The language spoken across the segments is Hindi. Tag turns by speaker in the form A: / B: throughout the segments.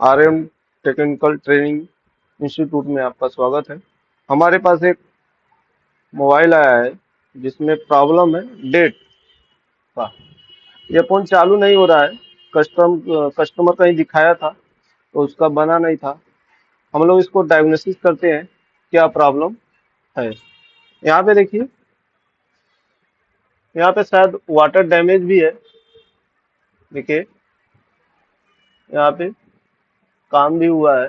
A: आरएम टेक्निकल ट्रेनिंग इंस्टीट्यूट में आपका स्वागत है। हमारे पास एक मोबाइल आया है जिसमें प्रॉब्लम है डेट का। ये फोन चालू नहीं हो रहा है। कस्टमर कहीं दिखाया था तो उसका बना नहीं था। हम लोग इसको डायग्नोसिस करते हैं क्या प्रॉब्लम है। यहाँ पे देखिए, यहाँ पे शायद वाटर डैमेज भी है। देखिए, यहाँ पे काम भी हुआ है।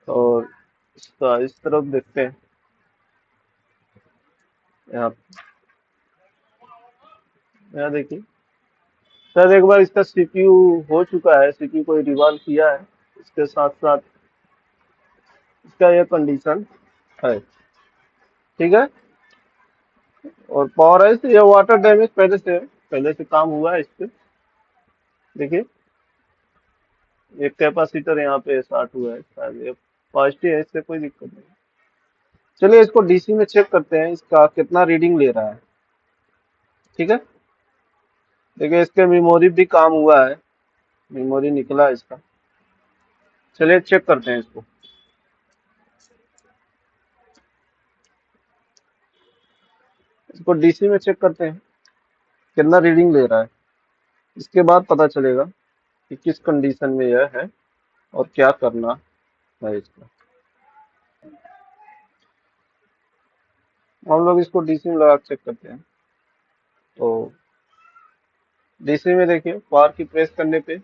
A: और इसका इस तरफ देखते हैं। यहाँ यहाँ देखिए, शायद एक बार इसका सीपीयू हो चुका है, सीपीयू को रिवॉल्व किया है। इसके साथ साथ इसका यह कंडीशन है। ठीक है। और पावर है, यह वाटर डैमेज पहले से काम हुआ है इस पे। देखिए, एक कैपेसिटर यहाँ पे शॉर्ट हुआ है, शायद ये पॉजिटिव है, इससे कोई दिक्कत नहीं। चलिए इसको डीसी में चेक करते हैं, इसका कितना रीडिंग ले रहा है। ठीक है। देखिए, इसके मेमोरी भी काम हुआ है, मेमोरी निकला है इसका। चलिए चेक करते हैं इसको। इसको डीसी में चेक करते हैं कितना रीडिंग ले रहा है। इसके बाद पता चलेगा कि किस कंडीशन में यह है और क्या करना है इसका। हम लोग इसको डीसी में लगा के चेक करते हैं। तो डीसी में देखिए, पावर की प्रेस करने पे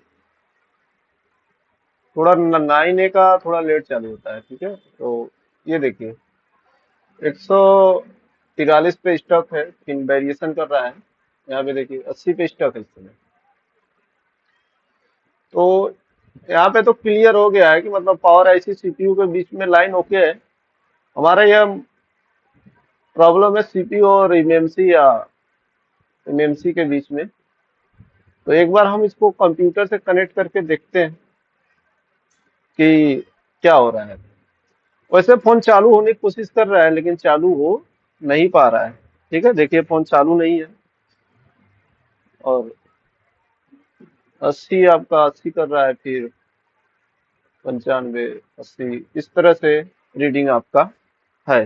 A: थोड़ा 9A का थोड़ा लेट चालू होता है। ठीक है। तो ये देखिए, 143 पे स्टक है, फिर वेरिएशन कर रहा है। यहाँ पे देखिए 80 पे स्टक है इस समय। तो यहाँ पे तो क्लियर हो गया है कि मतलब पावर आईसी सीपीयू के बीच में लाइन ओके है। हमारा यह प्रॉब्लम है सीपीयू और एमएमसी या एमएमसी के बीच में। तो एक बार हम इसको कंप्यूटर से कनेक्ट करके देखते हैं कि क्या हो रहा है। वैसे फोन चालू होने की कोशिश कर रहा है लेकिन चालू हो नहीं पा रहा है। ठीक है। देखिए, फोन चालू नहीं है। और 80 आपका 80 कर रहा है, फिर 95, 80 इस तरह से रीडिंग आपका है।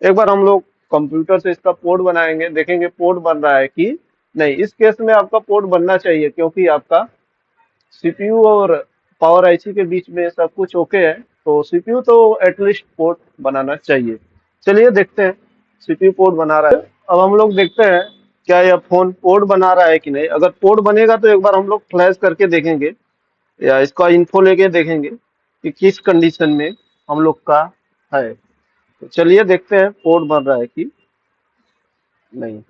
A: एक बार हम लोग कंप्यूटर से इसका पोर्ट बनाएंगे, देखेंगे पोर्ट बन रहा है कि नहीं। इस केस में आपका पोर्ट बनना चाहिए क्योंकि आपका सीपीयू और पावर आईसी के बीच में सब कुछ ओके है। तो सीपीयू तो एटलीस्ट पोर्ट बनाना चाहिए। चलिए देखते हैं सीपीयू पोर्ट बना रहा है। अब हम लोग देखते हैं क्या यह फोन पोर्ट बना रहा है कि नहीं। अगर पोर्ट बनेगा तो एक बार हम लोग फ्लैश करके देखेंगे या इसका इन्फो लेके देखेंगे कि किस कंडीशन में हम लोग का है। तो चलिए देखते हैं पोर्ट बन रहा है कि नहीं।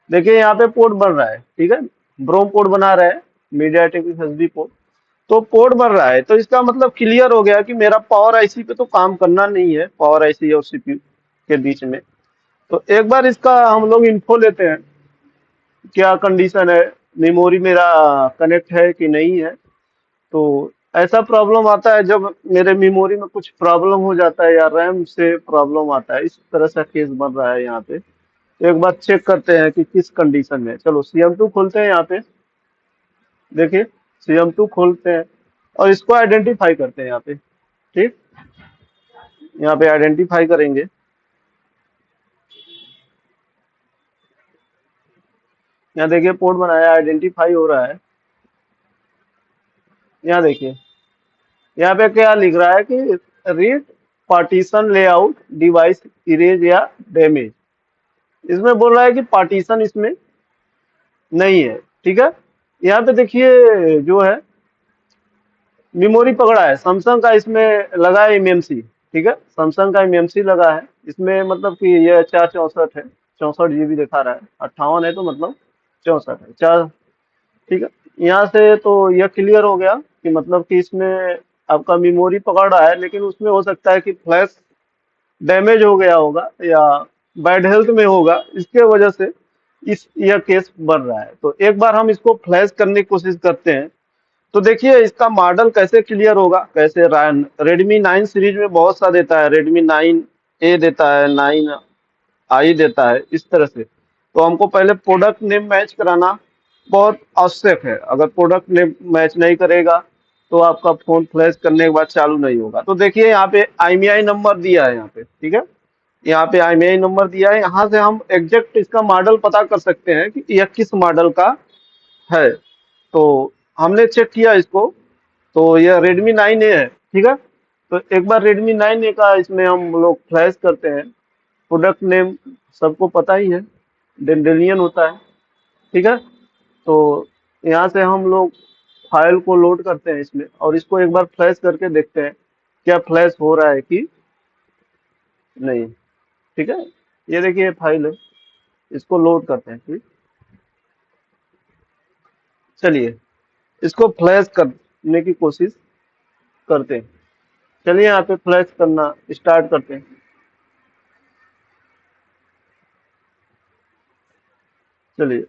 A: देखिए, यहाँ पे पोर्ट बन रहा है। ठीक है। ब्रोम पोर्ट बना रहा है, मीडियाटेक एसएसडी पोर्ट। तो पोर्ट बन रहा है तो इसका मतलब क्लियर हो गया कि मेरा पावर आईसी पे तो काम करना नहीं है, पावर आईसी और सीपीयू के बीच में। तो एक बार इसका हम लोग इन्फो लेते हैं, क्या कंडीशन है, मेमोरी मेरा कनेक्ट है कि नहीं है। तो ऐसा प्रॉब्लम आता है जब मेरे मेमोरी में कुछ प्रॉब्लम हो जाता है या रैम से प्रॉब्लम आता है। इस तरह का केस बन रहा है यहाँ पे। तो एक बार चेक करते हैं कि किस कंडीशन में। चलो CM2 खोलते हैं यहाँ पे। देखिए, CM2 खोलते हैं और इसको आइडेंटिफाई करते हैं यहाँ पे। ठीक। यहाँ पे आइडेंटिफाई करेंगे। यहाँ देखिए पोर्ट बनाया, आइडेंटिफाई हो रहा है। यहाँ देखिए, यहाँ पे क्या लिख रहा है कि read partition layout device erase या डैमेज। इसमें बोल रहा है कि पार्टीशन इसमें नहीं है। ठीक है। यहाँ पे देखिए जो है मेमोरी पकड़ा है सैमसंग का, इसमें लगा है एमएमसी। ठीक है। सैमसंग का एमएमसी लगा है इसमें, मतलब कि ये 464 है, 64 GB दिखा रहा है। 58 है तो मतलब 64 है, 4। ठीक है। यहाँ से तो यह क्लियर हो गया कि मतलब कि इसमें आपका मेमोरी पकड़ रहा है लेकिन उसमें हो सकता है कि फ्लैश डैमेज हो गया होगा या बैड हेल्थ में होगा, इसके वजह से इस यह केस बन रहा है। तो एक बार हम इसको फ्लैश करने की कोशिश करते हैं। तो देखिए इसका मॉडल कैसे क्लियर होगा, कैसे रेडमी 9 सीरीज में बहुत सा देता है, रेडमी 9A देता है, 9i देता है, इस तरह से। तो हमको पहले प्रोडक्ट नेम मैच कराना बहुत आवश्यक है। अगर प्रोडक्ट ने मैच नहीं करेगा तो आपका फोन फ्लैश करने के बाद चालू नहीं होगा। तो देखिए यहाँ पे IMEI नंबर दिया है यहाँ पे, ठीक है। यहाँ पे IMEI नंबर दिया है, यहाँ से हम एग्जैक्ट इसका मॉडल पता कर सकते हैं कि यह किस मॉडल का है। तो हमने चेक किया इसको, तो यह Redmi 9A है, ठीक है। तो एक बार Redmi 9A का इसमें हम लोग फ्लैश करते हैं। प्रोडक्ट नेम सबको पता ही है, डेंडेलियन होता है, ठीक है। तो यहाँ से हम लोग फाइल को लोड करते हैं इसमें, और इसको एक बार फ्लैश करके देखते हैं क्या फ्लैश हो रहा है कि नहीं, ठीक है। ये देखिए ये फाइल है, इसको लोड करते हैं फिर। चलिए इसको फ्लैश करने की कोशिश करते हैं। चलिए यहाँ पे फ्लैश करना स्टार्ट करते हैं। चलिए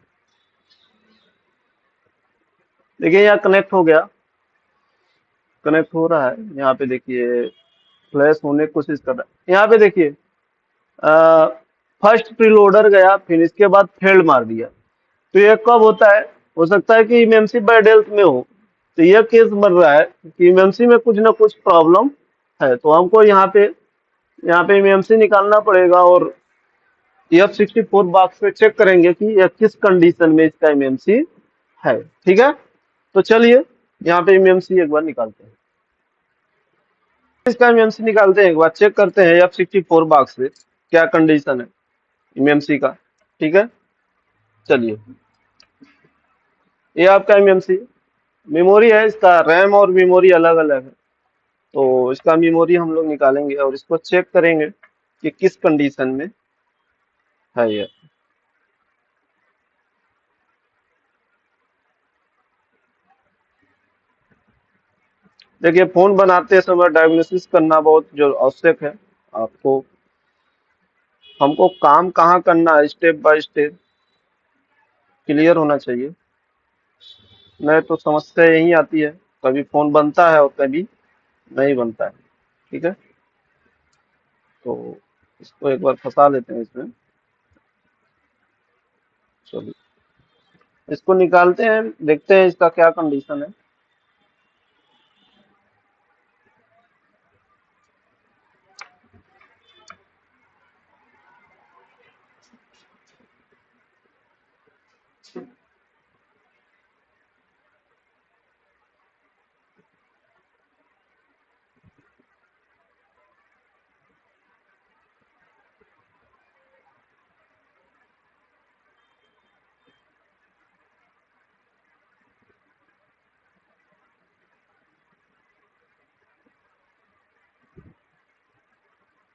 A: देखिए यहाँ कनेक्ट हो गया, कनेक्ट हो रहा है। यहाँ पे देखिए फ्लैश होने की कोशिश कर रहा है। यहाँ पे देखिए फर्स्ट प्रीलोडर गया, फिर इसके बाद फेल्ड मार दिया। तो ये कब होता है? हो सकता है कि इमेमसी बैड हेल्थ में हो। तो यह केस बन रहा है कि इमेमसी में कुछ ना कुछ प्रॉब्लम है। तो हमको यहाँ पे इमेमसी निकालना पड़ेगा, और F64 बॉक्स पे चेक करेंगे कि यह किस कंडीशन में इसका इमेमसी है, ठीक है। तो चलिए यहाँ पे इमेमसी एक बार निकालते हैं। इसका इमेमसी निकालते हैं, एक बार चेक करते हैं F64 बॉक्स से क्या कंडीशन है इमेमसी का, ठीक है। चलिए ये आपका इमेमसी मेमोरी है, इसका रैम और मेमोरी अलग अलग है। तो इसका मेमोरी हम लोग निकालेंगे और इसको चेक करेंगे कि किस कंडीशन में है ये। देखिए फोन बनाते समय डायग्नोसिस करना बहुत जो आवश्यक है। आपको हमको काम कहाँ करना है, स्टेप बाय स्टेप क्लियर होना चाहिए, नहीं तो समस्या यही आती है। कभी फोन बनता है और कभी नहीं बनता है, ठीक है। तो इसको एक बार फंसा लेते हैं इसमें। चलिए इसको निकालते हैं, देखते हैं इसका क्या कंडीशन है।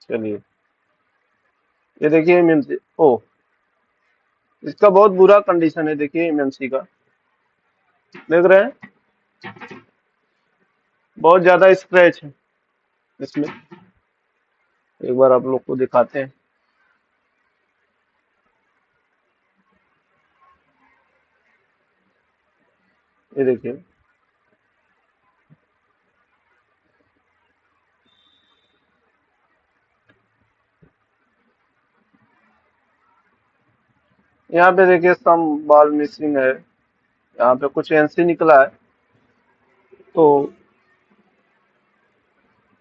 A: चलिए ये देखिए एमएमसी, ओ इसका बहुत बुरा कंडीशन है। देखिए एमएमसी का, देख रहे हैं बहुत ज्यादा स्क्रैच है इसमें। एक बार आप लोग को दिखाते हैं, ये देखिए। यहाँ पे देखिए सम बॉल मिसिंग है, यहाँ पे कुछ एनसी निकला है। तो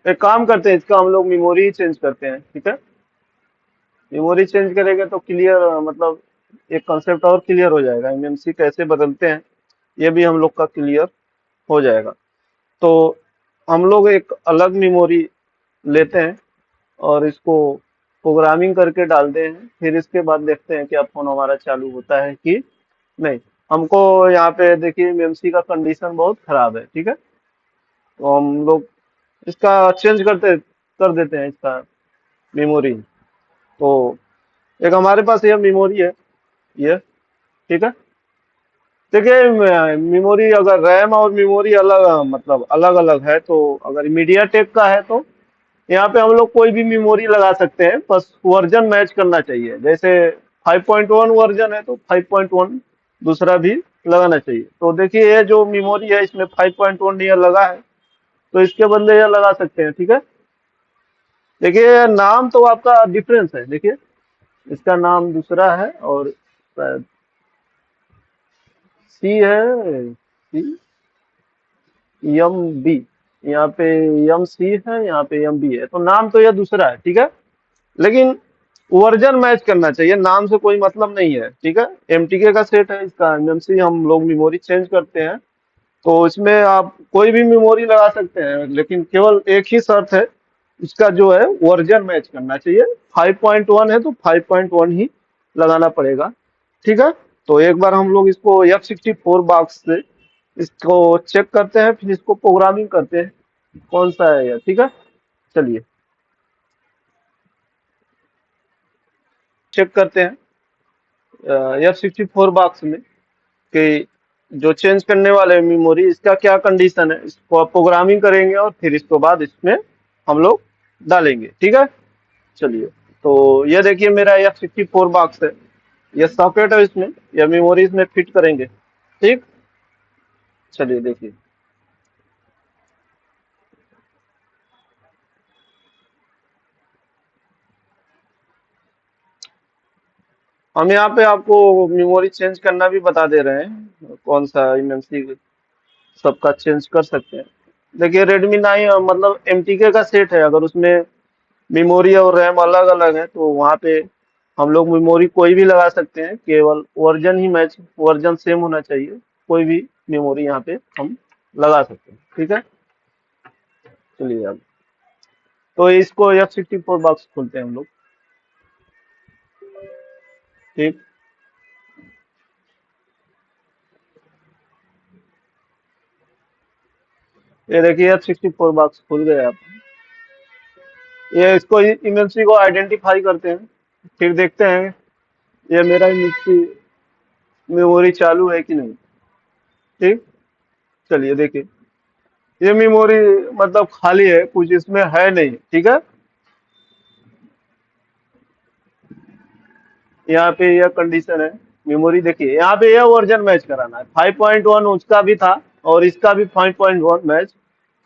A: एक काम करते हैं, इसका हम लोग मेमोरी चेंज करते हैं, ठीक है। मेमोरी चेंज करेंगे तो क्लियर, मतलब एक कंसेप्ट और क्लियर हो जाएगा, एमएमसी कैसे बदलते हैं ये भी हम लोग का क्लियर हो जाएगा। तो हम लोग एक अलग मेमोरी लेते हैं और इसको प्रोग्रामिंग करके डालते हैं, फिर इसके बाद देखते हैं कि अब फोन हमारा चालू होता है कि नहीं। हमको यहाँ पे देखिए एमएमसी का कंडीशन बहुत खराब है, ठीक है। तो हम लोग इसका चेंज कर देते हैं इसका मेमोरी। तो एक हमारे पास यह मेमोरी है, ये, ठीक है। देखिए मेमोरी अगर रैम और मेमोरी अलग, मतलब अलग अलग है, तो अगर मीडिया टेक का है तो यहाँ पे हम लोग कोई भी मेमोरी लगा सकते हैं, बस वर्जन मैच करना चाहिए। जैसे 5.1 वर्जन है तो 5.1 दूसरा भी लगाना चाहिए। तो देखिए ये जो मेमोरी है इसमें 5.1 ये लगा है, तो इसके बदले ये लगा सकते हैं, ठीक है। देखिए नाम तो आपका डिफरेंस है, देखिए इसका नाम दूसरा है और सी है, सी एम बी, यहाँ पे एम सी है, यहाँ पे एम बी है, तो नाम तो यह दूसरा है, ठीक है। लेकिन वर्जन मैच करना चाहिए, नाम से कोई मतलब नहीं है, ठीक है। एमटीके का सेट है, इसका एमएमसी हम लोग मेमोरी चेंज करते हैं, तो इसमें आप कोई भी मेमोरी लगा सकते हैं, लेकिन केवल एक ही शर्त है, इसका जो है वर्जन मैच करना चाहिए। 5.1 है तो 5.1 ही लगाना पड़ेगा, ठीक है। तो एक बार हम लोग इसको F64 बॉक्स से इसको चेक करते हैं, फिर इसको प्रोग्रामिंग करते हैं कौन सा है यह, ठीक है। चलिए चेक करते हैं F64 बॉक्स में कि जो चेंज करने वाले मेमोरी इसका क्या कंडीशन है, इसको आप प्रोग्रामिंग करेंगे और फिर इसके बाद इसमें हम लोग डालेंगे, ठीक है। चलिए, तो ये देखिए मेरा F64 बॉक्स है, ये सॉकेट है, इसमें यह मेमोरी इसमें फिट करेंगे, ठीक। चलिए देखिए, हम यहाँ पे आपको मेमोरी चेंज करना भी बता दे रहे हैं, कौन सा एमएमसी सबका चेंज कर सकते हैं। देखिए रेडमी 9 मतलब एमटीके का सेट है, अगर उसमें मेमोरी और रैम अलग अलग है तो वहाँ पे हम लोग मेमोरी कोई भी लगा सकते हैं, केवल वर्जन ही मैच, वर्जन सेम होना चाहिए, कोई भी मेमोरी यहाँ पे हम लगा सकते हैं, ठीक है। चलिए अब तो इसको F64 बॉक्स खोलते हैं हम लोग, ठीक। ये देखिए F64 बॉक्स खुल गया। आप ये इसको इमएमसी को आइडेंटिफाई करते हैं, फिर देखते हैं ये मेरा इमएमसी मेमोरी चालू है कि नहीं, ठीक। चलिए देखिए, ये मेमोरी मतलब खाली है, कुछ इसमें है नहीं, ठीक है। यहाँ पे यह कंडीशन है, मेमोरी देखिए यहाँ पे यह वर्जन मैच कराना है, 5.1 उसका भी था और इसका भी 5.1 मैच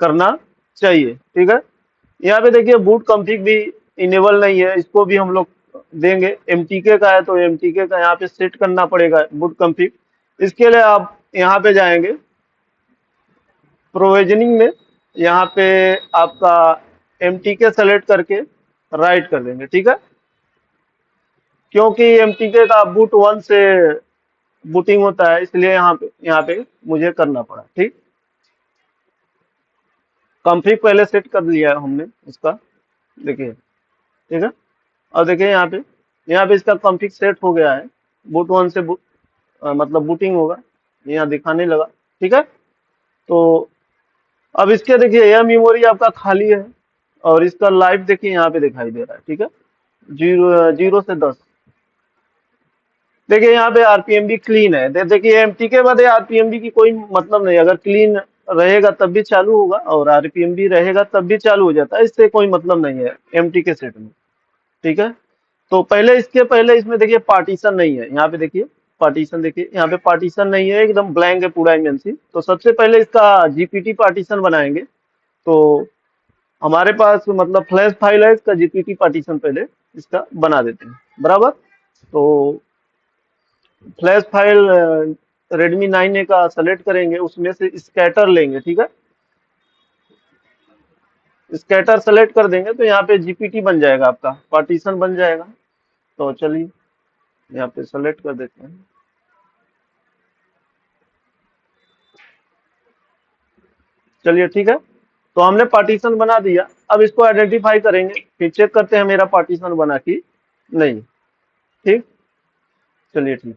A: करना चाहिए, ठीक है। यहाँ पे देखिए बूट कॉन्फ़िग भी इनेबल नहीं है, इसको भी हम लोग देंगे। एमटीके का है तो एमटीके का यहाँ पे सेट करना पड़ेगा बूट कॉन्फ़िग। इसके लिए आप यहाँ पे जाएंगे प्रोविजनिंग में, यहाँ पे आपका एमटीके सेलेक्ट करके राइट कर देंगे, ठीक है। क्योंकि एमटीके का बूट 1 से बूटिंग होता है, इसलिए यहाँ पे मुझे करना पड़ा, ठीक। कॉन्फ़िग पहले सेट कर लिया है हमने इसका, देखिए, ठीक है। और देखिए यहाँ पे इसका कॉन्फ़िग सेट हो गया है, बूट 1 से मतलब बूटिंग होगा, यहाँ दिखाने लगा, ठीक है। तो अब इसके देखिए यह मेमोरी आपका खाली है और इसका लाइव देखिए यहाँ पे दिखाई दे रहा है, ठीक है। 0 से 10, देखिए यहाँ पे आरपीएम भी क्लीन है। देखिए एमटी के बाद आरपीएम भी की कोई मतलब नहीं, अगर क्लीन रहेगा तब भी चालू होगा और आरपीएम भी रहेगा तब भी चालू हो जाता है, इससे कोई मतलब नहीं है एमटी के सेट में, ठीक है। तो पहले इसके पहले इसमें देखिए पार्टीशन नहीं है, यहाँ पे देखिए पार्टीशन, देखिए यहाँ पे पार्टीशन नहीं है, एकदम ब्लैंक है पूरा एमएमसी। तो सबसे पहले इसका जीपीटी पार्टीशन बनाएंगे, तो हमारे पास मतलब फ्लैश फाइल है, इसका जीपीटी पार्टीशन पहले इसका बना देते हैं, बराबर। तो फ्लैश फाइल रेडमी 9A का सेलेक्ट करेंगे, उसमें से स्कैटर लेंगे, ठीक है। स्कैटर सेलेक्ट कर देंगे तो यहाँ पे जीपीटी बन जाएगा, आपका पार्टीशन बन जाएगा। तो चलिए यहाँ पे सेलेक्ट कर देते हैं, चलिए ठीक है। तो हमने पार्टीशन बना दिया, अब इसको आइडेंटिफाई करेंगे, फिर चेक करते हैं मेरा पार्टीशन बना कि नहीं, ठीक। चलिए ठीक,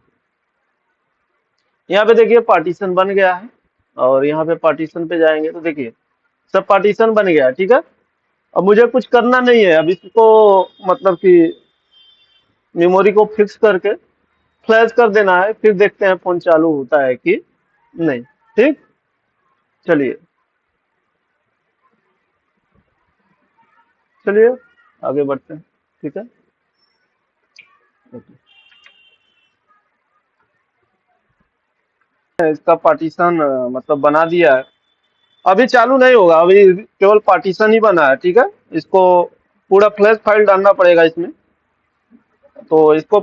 A: यहाँ पे देखिए पार्टीशन बन गया है और यहाँ पे पार्टीशन पे जाएंगे तो देखिए सब पार्टीशन बन गया है, ठीक है। अब मुझे कुछ करना नहीं है, अब इसको मतलब कि मेमोरी को फिक्स करके फ्लैश कर देना है, फिर देखते हैं फोन चालू होता है कि नहीं, ठीक। चलिए, चलिए आगे बढ़ते हैं, ठीक है। इसका पार्टीशन मतलब बना दिया है, अभी चालू नहीं होगा, अभी केवल पार्टीशन ही बना है, ठीक है। इसको पूरा फ्लैश फाइल डालना पड़ेगा इसमें, तो इसको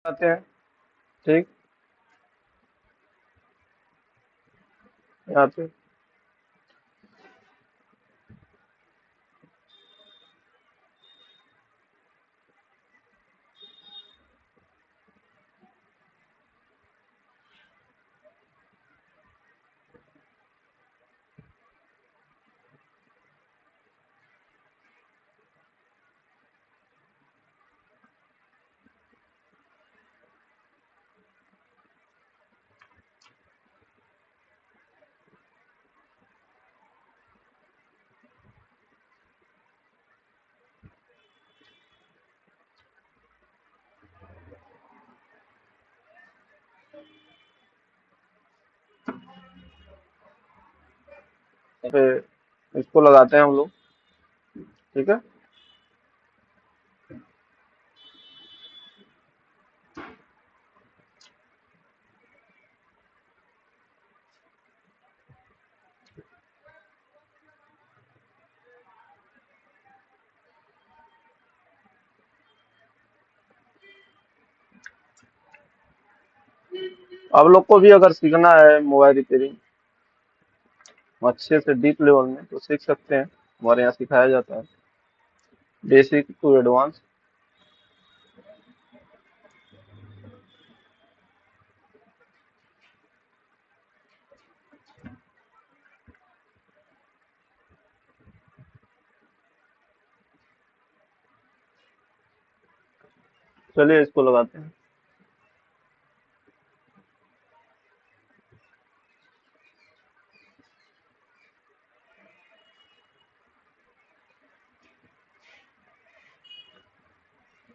A: आते हैं। ठीक, यहाँ पे यहाँ पे इसको लगाते हैं हम लोग। ठीक है, आप लोग को भी अगर सीखना है मोबाइल रिपेयरिंग अच्छे से डीप लेवल में तो सीख सकते हैं, हमारे यहाँ सिखाया जाता है बेसिक टू एडवांस। चलिए इसको लगाते हैं।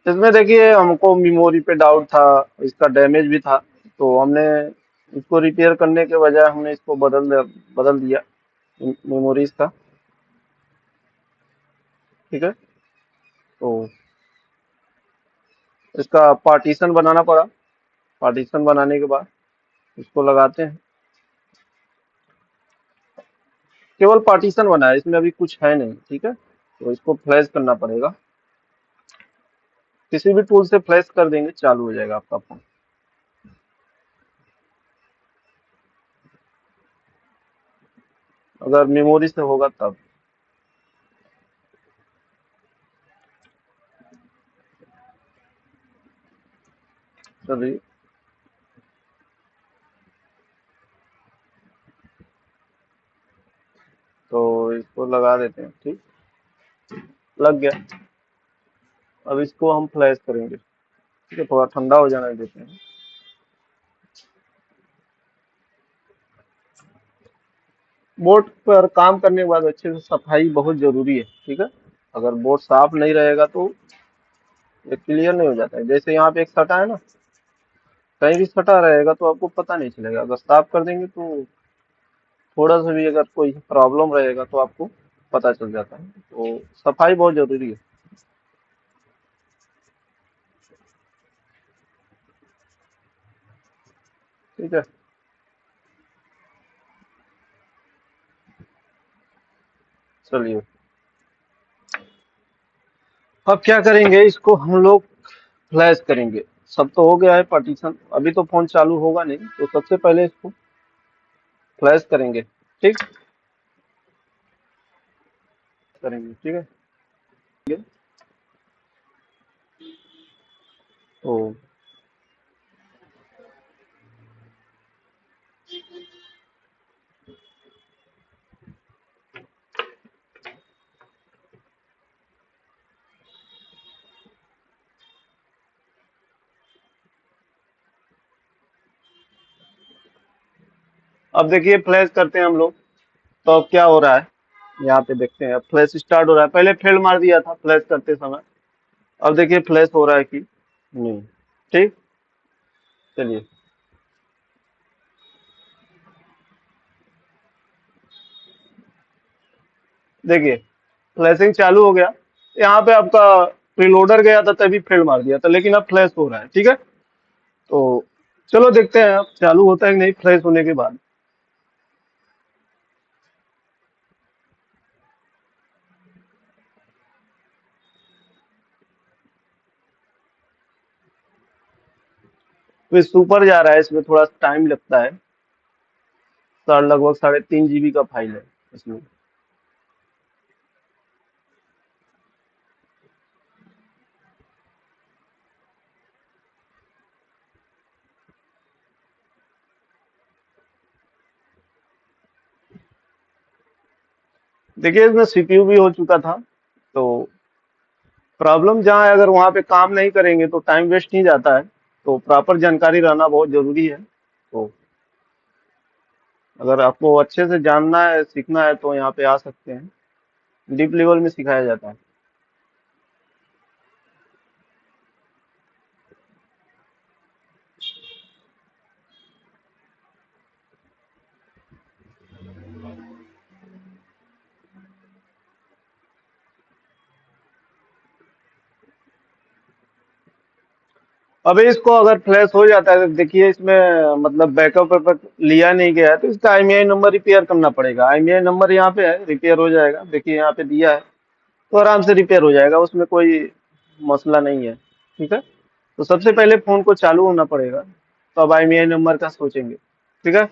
A: इसमें देखिए हमको मेमोरी पे डाउट था, इसका डैमेज भी था, तो हमने इसको रिपेयर करने के बजाय हमने इसको बदल दिया मेमोरीज का। ठीक है, तो इसका पार्टीशन बनाना पड़ा। पार्टीशन बनाने के बाद इसको लगाते हैं। केवल पार्टीशन बना है, इसमें अभी कुछ है नहीं। ठीक है, तो इसको फ्लैश करना पड़ेगा। किसी भी टूल से फ्लैश कर देंगे, चालू हो जाएगा आपका फोन। अगर मेमोरी से होगा तब। चलिए, तो इसको लगा देते हैं। ठीक, लग गया। अब इसको हम फ्लैश करेंगे। ठीक है, थोड़ा ठंडा हो जाने देते हैं। बोर्ड पर काम करने के बाद अच्छे से सफाई बहुत जरूरी है। ठीक है, अगर बोर्ड साफ नहीं रहेगा तो ये क्लियर नहीं हो जाता है। जैसे यहाँ पे एक सटा है ना, कहीं भी सटा रहेगा तो आपको पता नहीं चलेगा। अगर साफ कर देंगे तो थोड़ा सा भी अगर कोई प्रॉब्लम रहेगा तो आपको पता चल जाता है। तो सफाई बहुत जरूरी है। ठीक है, चलिए अब क्या करेंगे, इसको हम लोग फ्लैश करेंगे। सब तो हो गया है पार्टीशन, अभी तो फोन चालू होगा नहीं, तो सबसे पहले इसको फ्लैश करेंगे। ठीक, करेंगे। ठीक है, ठीक है? तो अब देखिए फ्लैश करते हैं हम लोग, तो अब क्या हो रहा है यहाँ पे देखते हैं। अब फ्लैश स्टार्ट हो रहा है, पहले फेल मार दिया था फ्लैश करते समय। अब देखिए फ्लैश हो रहा है कि नहीं। ठीक, चलिए देखिए फ्लैशिंग चालू हो गया। यहाँ पे आपका प्रीलोडर गया था तभी फेल मार दिया था, लेकिन अब फ्लैश हो रहा है। ठीक है, तो चलो देखते हैं अब चालू होता है कि नहीं फ्लैश होने के बाद। तो सुपर जा रहा है, इसमें थोड़ा टाइम लगता है। सर लगभग 3.5 GB का फाइल है इसमें। देखिए इसमें सीपीयू भी हो चुका था, तो प्रॉब्लम जहाँ है, अगर वहाँ पे काम नहीं करेंगे तो टाइम वेस्ट ही जाता है। तो प्रॉपर जानकारी रहना बहुत जरूरी है। तो अगर आपको अच्छे से जानना है, सीखना है, तो यहाँ पे आ सकते हैं। डीप लेवल में सिखाया जाता है। अब इसको अगर फ्लैश हो जाता है, तो देखिए इसमें मतलब बैकअप वैकअप लिया नहीं गया है, तो इसका आईएमईआई नंबर रिपेयर करना पड़ेगा। आईएमईआई नंबर यहाँ पे है, रिपेयर हो जाएगा। देखिए यहाँ पे दिया है, तो आराम से रिपेयर हो जाएगा, उसमें कोई मसला नहीं है। ठीक है। तो सबसे पहले फोन को चालू होना पड़ेगा, तो अब आईएमईआई नंबर का सोचेंगे। ठीक है।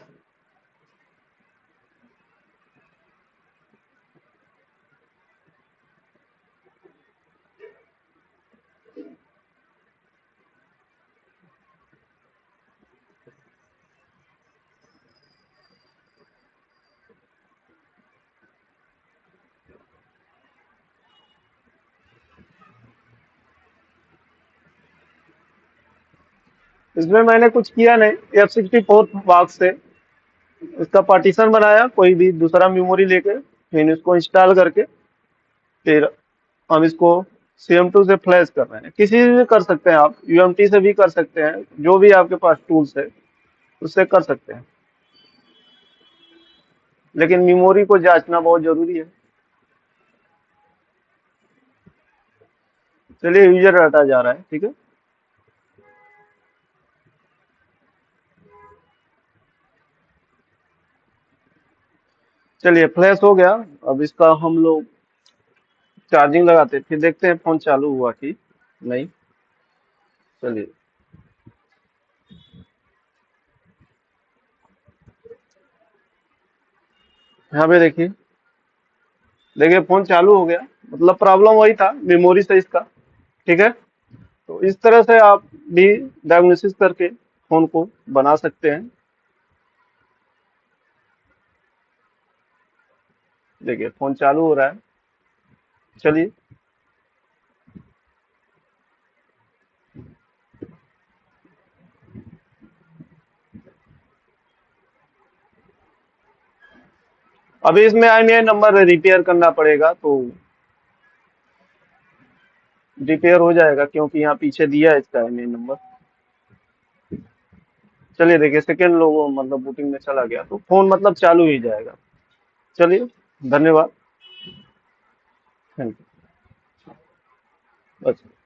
A: इसमें मैंने कुछ किया नहीं, F64 बॉक्स से इसका पार्टीशन बनाया, कोई भी दूसरा मेमोरी लेके, फिर इसको इंस्टॉल करके, फिर हम इसको CM2 से फ्लैश कर रहे हैं। किसी से भी कर सकते हैं आप, UMT से भी कर सकते हैं, जो भी आपके पास टूल्स है उससे कर सकते हैं। लेकिन मेमोरी को जांचना बहुत जरूरी है। चलिए यूजर डाटा जा रहा है। ठीक है। चलिए फ्लैश हो गया। अब इसका हम लोग चार्जिंग लगाते हैं, फिर देखते हैं फोन चालू हुआ कि नहीं। चलिए यहाँ पे देखिए, देखिए फोन चालू हो गया। मतलब प्रॉब्लम वही था, मेमोरी से इसका। ठीक है। तो इस तरह से आप भी डायग्नोसिस करके फोन को बना सकते हैं। देखिए फोन चालू हो रहा है। चलिए अभी इसमें आईएमईआई नंबर रिपेयर करना पड़ेगा, तो रिपेयर हो जाएगा, क्योंकि यहाँ पीछे दिया है इसका आईएमईआई नंबर। चलिए देखिए सेकेंड लोगो मतलब बूटिंग में चला गया, तो फोन मतलब चालू ही जाएगा। चलिए, धन्यवाद। Thank you. अच्छा।